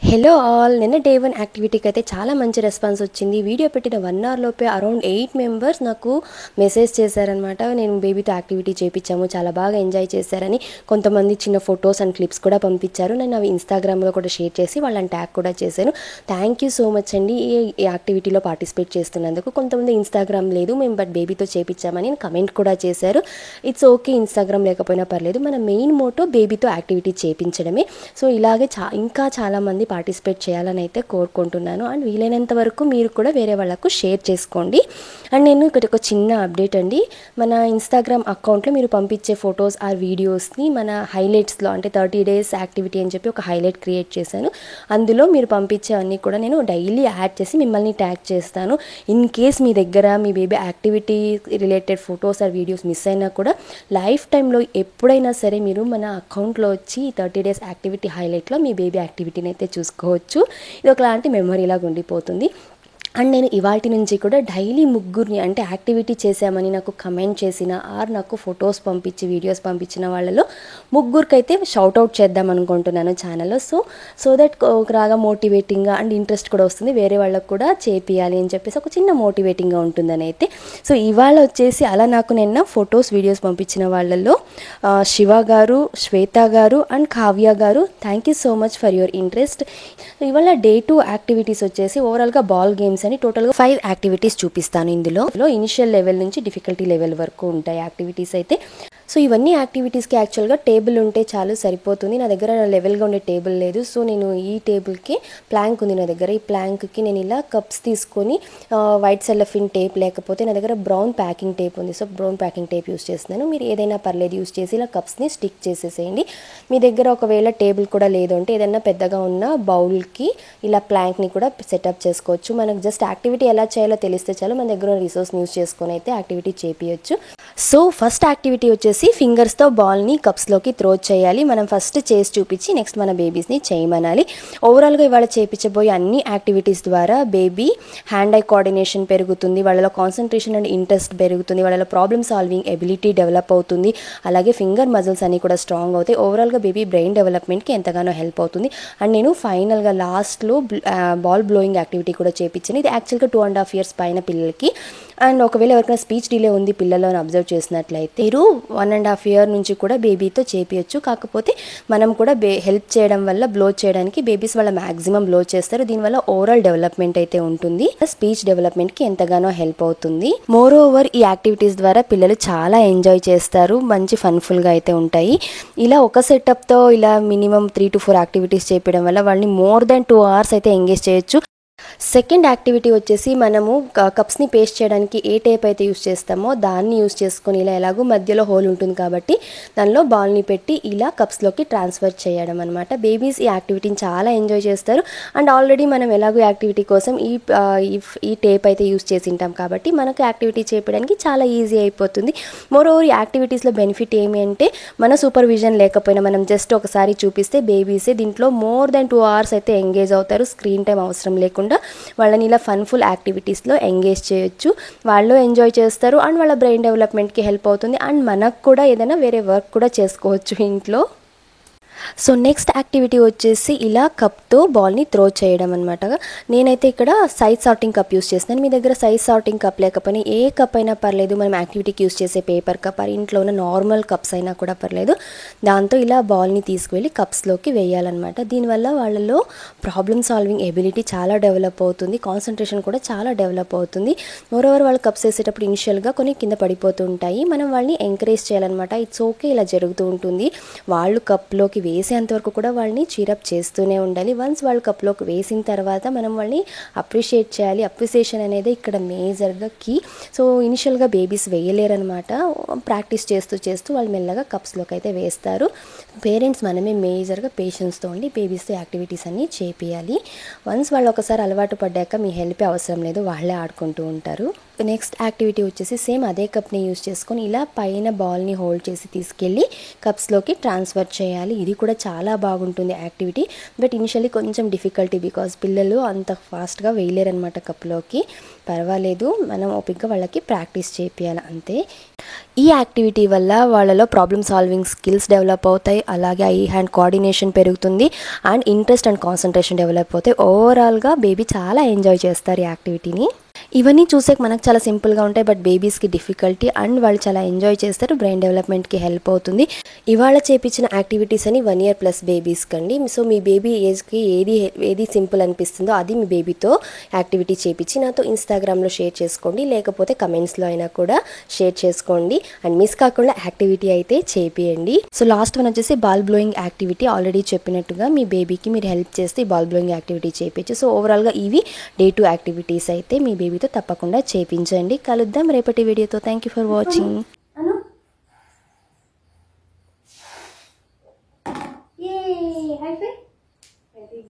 Hello all, నిన్న day 1 యాక్టివిటీకి అయితే చాలా మంచి రెస్పాన్స్ వచ్చింది. వీడియో పెట్టిన 1 అవర్ లోపే అరౌండ్ 8 మెంబర్స్ నాకు మెసేజ్ చేశారనమాట. నేను బేబీతో యాక్టివిటీ చేయించాము, చాలా బాగా ఎంజాయ్ చేశారని. కొంతమంది చిన్న ఫొటోస్ అండ్ క్లిప్స్ కూడా పంపించారు. నేను అవి ఇన్స్టాగ్రామ్లో కూడా షేర్ చేసి వాళ్ళని ట్యాగ్ కూడా చేశాను. థ్యాంక్ యూ సో మచ్ అండి ఈ యాక్టివిటీలో పార్టిసిపేట్ చేస్తున్నందుకు. కొంతమంది ఇన్స్టాగ్రామ్ లేదు మేము బట్ బేబీతో చేయించామని కమెంట్ కూడా చేశారు. ఇట్స్ ఓకే, ఇన్స్టాగ్రామ్ లేకపోయినా పర్లేదు, మన మెయిన్ మోటో బేబీతో యాక్టివిటీ చేయించడమే. సో ఇలాగే ఇంకా చాలామంది పార్టిసిపేట్ చేయాలని అయితే కోరుకుంటున్నాను. అండ్ వీలైనంత వరకు మీరు కూడా వేరే వాళ్ళకు షేర్ చేసుకోండి. అండ్ నేను ఇక్కడ ఒక చిన్న అప్డేట్ అండి, మన ఇన్స్టాగ్రామ్ అకౌంట్లో మీరు పంపించే ఫొటోస్ ఆర్ వీడియోస్ని మన హైలైట్స్లో అంటే 30 days యాక్టివిటీ అని చెప్పి ఒక హైలైట్ క్రియేట్ చేశాను. అందులో మీరు పంపించే అన్నీ కూడా నేను డైలీ యాడ్ చేసి మిమ్మల్ని ట్యాగ్ చేస్తాను. ఇన్ కేస్ మీ దగ్గర మీ baby activity related photos or videos miss అయినా కూడా లైఫ్ టైంలో ఎప్పుడైనా సరే మీరు మన అకౌంట్లో వచ్చి 30 days యాక్టివిటీ హైలైట్లో మీ బేబీ యాక్టివిటీని అయితే చూసుకోవచ్చు. ఇది ఒకలాంటి మెమరీ లాగా ఉండిపోతుంది. అండ్ నేను ఇవాటి నుంచి కూడా డైలీ ముగ్గురిని అంటే యాక్టివిటీ చేశామని నాకు కమెంట్ చేసిన ఆర్ నాకు ఫొటోస్ పంపించి వీడియోస్ పంపించిన వాళ్ళలో ముగ్గురికైతే షౌట్అవుట్ చేద్దాం అనుకుంటున్నాను ఛానల్లో. సో దట్ ఒకలాగా మోటివేటింగ్గా అండ్ ఇంట్రెస్ట్ కూడా వస్తుంది, వేరే వాళ్ళకు కూడా చేపియాలి అని చెప్పేసి ఒక చిన్న మోటివేటింగ్గా ఉంటుందని అయితే. సో ఇవాళ వచ్చేసి అలా నాకు నిన్న ఫొటోస్ వీడియోస్ పంపించిన వాళ్ళల్లో శివ గారు, శ్వేత గారు అండ్ కావ్య గారు, thank you so much for your interest. ఇవాళ డే 2 యాక్టివిటీస్ వచ్చేసి ఓవరాల్గా బాల్ గేమ్స్ అని టోటల్గా 5 యాక్టివిటీస్ చూపిస్తాను. ఇందులో ఇనిషియల్ లెవెల్ నుంచి డిఫికల్టీ లెవెల్ వరకు ఉంటాయి యాక్టివిటీస్ అయితే. సో ఇవన్నీ యాక్టివిటీస్కి యాక్చువల్గా టేబుల్ ఉంటే చాలు సరిపోతుంది. నా దగ్గర లెవెల్గా ఉండే టేబుల్ లేదు. సో నేను ఈ టేబుల్కి ప్లాంక్ ఉంది నా దగ్గర. ఈ ప్లాంక్కి నేను ఇలా కప్స్ తీసుకొని వైట్ సెల్లఫిన్ టేప్ లేకపోతే నా దగ్గర బ్రౌన్ ప్యాకింగ్ టేప్ ఉంది. So brown packing tape use చేస్తున్నాను. మీరు ఏదైనా పర్లేదు యూస్ చేసి ఇలా కప్స్ని స్టిక్ చేసేసేయండి. మీ దగ్గర ఒకవేళ టేబుల్ కూడా లేదు అంటే ఏదైనా పెద్దగా ఉన్న బౌల్కి ఇలా ప్లాంక్ని కూడా సెటప్ చేసుకోవచ్చు. మనకు జస్ట్ యాక్టివిటీ ఎలా చేయాలో తెలిస్తే చాలు, మన దగ్గర రిసోర్స్ని యూస్ చేసుకొని అయితే యాక్టివిటీ చేపించచ్చు. సో ఫస్ట్ యాక్టివిటీ వచ్చేసి ఫింగర్స్తో బాల్ని కప్స్లోకి త్రో చేయాలి. మనం ఫస్ట్ చేసి చూపించి నెక్స్ట్ మన బేబీస్ని చేయమనాలి. ఓవరాల్గా ఇవాళ చేపించబోయే అన్ని యాక్టివిటీస్ ద్వారా బేబీ హ్యాండ్ ఐ కోఆర్డినేషన్ పెరుగుతుంది, వాళ్ళలో కాన్సన్ట్రేషన్ అండ్ ఇంట్రెస్ట్ పెరుగుతుంది, వాళ్ళలో ప్రాబ్లమ్ సాల్వింగ్ ఎబిలిటీ డెవలప్ అవుతుంది, అలాగే ఫింగర్ మజిల్స్ అన్నీ కూడా స్ట్రాంగ్ అవుతాయి. ఓవరాల్గా బేబీ బ్రెయిన్ డెవలప్మెంట్కి ఎంతగానో హెల్ప్ అవుతుంది. అండ్ నేను ఫైనల్గా లాస్ట్లో బాల్ బ్లోయింగ్ యాక్టివిటీ కూడా చేయించాను. ఇది యాక్చువల్గా 2.5 years పైన పిల్లలకి. అండ్ ఒకవేళ ఎవరికైనా స్పీచ్ డిలే ఉంది పిల్లల్లో అని అబ్జర్వ్ చేసినట్లయితే మీరు 1.5 year నుంచి కూడా బేబీతో చేపించచ్చు. కాకపోతే మనం కూడా హెల్ప్ చేయడం వల్ల బ్లో చేయడానికి బేబీస్ వాళ్ళ మ్యాక్సిమం బ్లో చేస్తారు. దీనివల్ల ఓవరాల్ డెవలప్మెంట్ అయితే ఉంటుంది, స్పీచ్ డెవలప్మెంట్కి ఎంతగానో హెల్ప్ అవుతుంది. మోర్ ఓవర్ ఈ యాక్టివిటీస్ ద్వారా పిల్లలు చాలా ఎంజాయ్ చేస్తారు, మంచి ఫన్ఫుల్గా అయితే ఉంటాయి. ఇలా ఒక సెటప్తో ఇలా మినిమం 3 to 4 యాక్టివిటీస్ చేయడం వల్ల వాళ్ళని మోర్ దాన్ 2 hours అయితే ఎంగేజ్ చేయొచ్చు. సెకండ్ యాక్టివిటీ వచ్చేసి మనము కప్స్ని పేస్ట్ చేయడానికి ఏ టేప్ అయితే యూస్ చేస్తామో దాన్ని యూస్ చేసుకొని ఇలా ఎలాగో మధ్యలో హోల్ ఉంటుంది కాబట్టి దానిలో బాల్ని పెట్టి ఇలా కప్స్లోకి ట్రాన్స్ఫర్ చేయడం అనమాట. బేబీస్ ఈ యాక్టివిటీని చాలా ఎంజాయ్ చేస్తారు. అండ్ ఆల్రెడీ మనం ఎలాగో యాక్టివిటీ కోసం ఈ టేప్ అయితే యూస్ చేసి ఉంటాం కాబట్టి మనకు యాక్టివిటీ చేయడానికి చాలా ఈజీ అయిపోతుంది. మోర్ ఓవర్ ఈ యాక్టివిటీస్లో బెనిఫిట్ ఏమి అంటే మన సూపర్విజన్ లేకపోయినా మనం జస్ట్ ఒకసారి చూపిస్తే బేబీసే దీంట్లో మోర్ దాన్ 2 hours అయితే ఎంగేజ్ అవుతారు. స్క్రీన్ టైం అవసరం లేకుండా వాళ్ళని ఇలా ఫన్ఫుల్ యాక్టివిటీస్లో ఎంగేజ్ చేయొచ్చు. వాళ్ళు ఎంజాయ్ చేస్తారు అండ్ వాళ్ళ బ్రెయిన్ డెవలప్మెంట్కి హెల్ప్ అవుతుంది. అండ్ మనకు కూడా ఏదైనా వేరే వర్క్ కూడా చేసుకోవచ్చు ఇంట్లో. సో నెక్స్ట్ యాక్టివిటీ వచ్చేసి ఇలా కప్తో బాల్ని త్రో చేయడం అనమాట. నేనైతే ఇక్కడ సైజ్ సార్టింగ్ కప్ యూస్ చేస్తున్నాను. మీ దగ్గర సైజ్ సార్టింగ్ కప్ లేకపోయినా ఏ కప్ అయినా పర్లేదు, మనం యాక్టివిటీకి యూస్ చేసే పేపర్ కప్ ఆ ఇంట్లో ఉన్న నార్మల్ కప్స్ అయినా కూడా పర్లేదు. దాంతో ఇలా బాల్ని తీసుకువెళ్ళి కప్స్లోకి వేయాలన్నమాట. దీనివల్ల వాళ్ళలో ప్రాబ్లమ్ సాల్వింగ్ ఎబిలిటీ చాలా డెవలప్ అవుతుంది, కాన్సన్ట్రేషన్ కూడా చాలా డెవలప్ అవుతుంది. మోరోవర్ వాళ్ళు కప్స్ వేసేటప్పుడు ఇనిషియల్గా కొన్ని కింద పడిపోతుంటాయి, మనం వాళ్ళని ఎంకరేజ్ చేయాలన్నమాట. ఇట్స్ ఓకే, ఇలా జరుగుతూ ఉంటుంది. వాళ్ళు కప్లోకి వేసేంతవరకు కూడా వాళ్ళని చీరప్ చేస్తూనే ఉండాలి. వన్స్ వాళ్ళు కప్లోకి వేసిన తర్వాత మనం వాళ్ళని అప్రిషియేట్ చేయాలి. అప్రిసియేషన్ అనేది ఇక్కడ మేజర్గా కీ. సో ఇనిషియల్గా బేబీస్ వేయలేరనమాట. ప్రాక్టీస్ చేస్తూ వాళ్ళు మెల్లగా కప్స్లోకి అయితే వేస్తారు. పేరెంట్స్ మనమే మేజర్గా పేషెన్స్తో ఉండి బేబీస్తో యాక్టివిటీస్ అన్నీ చేపియాలి. వన్స్ వాళ్ళు ఒకసారి అలవాటు పడ్డాక మీ హెల్ప్ అవసరం లేదు, వాళ్ళే ఆడుకుంటూ ఉంటారు. నెక్స్ట్ యాక్టివిటీ వచ్చేసి సేమ్ అదే కప్ని యూస్ చేసుకొని ఇలా పైన బాల్ని హోల్డ్ చేసి తీసుకెళ్ళి కప్స్లోకి ట్రాన్స్ఫర్ చేయాలి. ఇది కూడా చాలా బాగుంటుంది యాక్టివిటీ. బట్ ఇనిషియల్లీ కొంచెం డిఫికల్టీ బికాజ్ పిల్లలు అంత ఫాస్ట్గా వేయలేరనమాట కప్లోకి. పర్వాలేదు, మనం ఓపిక్గా వాళ్ళకి ప్రాక్టీస్ చేపియాలి అంతే. ఈ యాక్టివిటీ వల్ల వాళ్ళలో ప్రాబ్లమ్ సాల్వింగ్ స్కిల్స్ డెవలప్ అవుతాయి, అలాగే ఐ హ్యాండ్ కోఆర్డినేషన్ పెరుగుతుంది and interest and concentration develop అవుతాయి. ఓవరాల్గా బేబీ చాలా ఎంజాయ్ చేస్తారు ఈ యాక్టివిటీని. ఇవన్నీ చూసే మనకు చాలా సింపుల్గా ఉంటాయి, బట్ బేబీస్కి డిఫికల్టీ అండ్ వాళ్ళు చాలా ఎంజాయ్ చేస్తారు. బ్రెయిన్ డెవలప్మెంట్కి హెల్ప్ అవుతుంది. ఇవాళ చేపించిన యాక్టివిటీస్ అని 1 year ప్లస్ బేబీస్కి అండి. సో మీ బేబీ ఏజ్కి ఏది సింపుల్ అనిపిస్తుందో అది మీ బేబీతో యాక్టివిటీ చేపించి నాతో ఇన్స్టాగ్రామ్లో షేర్ చేసుకోండి, లేకపోతే కమెంట్స్లో అయినా కూడా షేర్ చేసుకోండి. అండ్ మిస్ కాకుండా యాక్టివిటీ అయితే చేపియండి. సో లాస్ట్ వన్ వచ్చేసి బాల్ బ్లోయింగ్ యాక్టివిటీ. ఆల్రెడీ చెప్పినట్టుగా మీ బేబీకి మీరు హెల్ప్ చేస్తే ఈ బాల్ బ్లోయింగ్ యాక్టివిటీ చేపించు. సో ఓవరాల్గా ఇవి Day 2 యాక్టివిటీస్ అయితే మీ బేబీతో తప్పకుండా చేపించండి. కలుద్దాం రేపటి వీడియోతో. Thank you for watching.